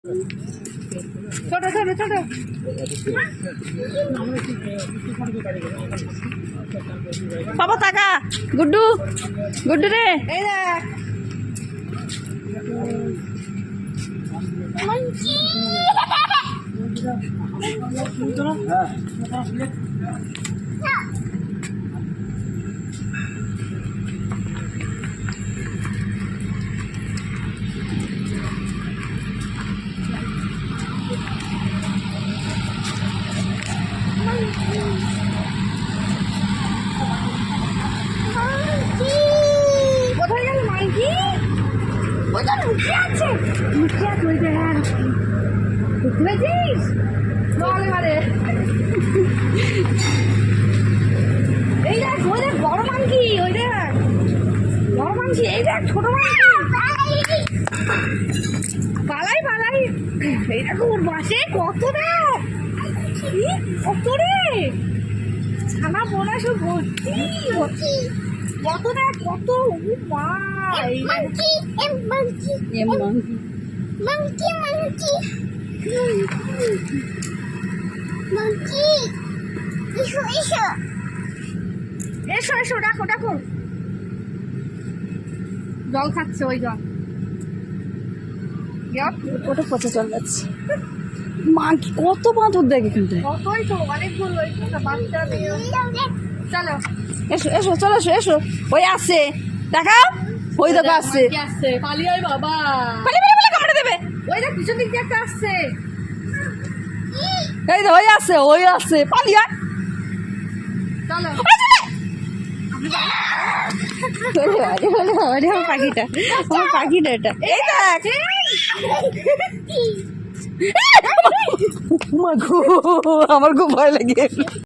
ছোট ছোট ছোট বাবা টাকা গুড্ডু গুড্ডু রে এই দেখ কোথায় গেল মাইকি? ওই তো লুকিয়ে আছে ওই দেখ দেখেছিস বলে মারে এই দেখ ওই দেখ বড় মাংকি ওই দেখ বড় মাংকি এই দেখ ছোট মাংকি পালাই পালাই এই দেখো ওর বাসে কত দেখ কত রে ছানা পোনা সব ভর্তি কত দেখ কত মা monkey monkey monkey monkey monkey monkey এসো এসো এসো এসো দেখো দেখো জল খাচ্ছে ওই জল ওটা পচে চলে যাচ্ছে। মাংকি কত বাঁদর দেখ এখানটায়। কতই তো অনেকগুলো বাচ্চা মেয়ে চলো এসো এসো চলো এসো এসো ওই আসছে দেখাও ওই দেখো আসছে পালিয়ে বাবা পালিয়ে পালিয়ে পালিয়ে কামড়ে দেবে। ওই দেখ পিছন দিক দিয়ে একটা আসছে এই তো ওই আসছে পালিয়ে আয়। চলো আমার পাখিটা আমার পাখিটা এটা এই দেখ আমার খুব ভয় লাগে।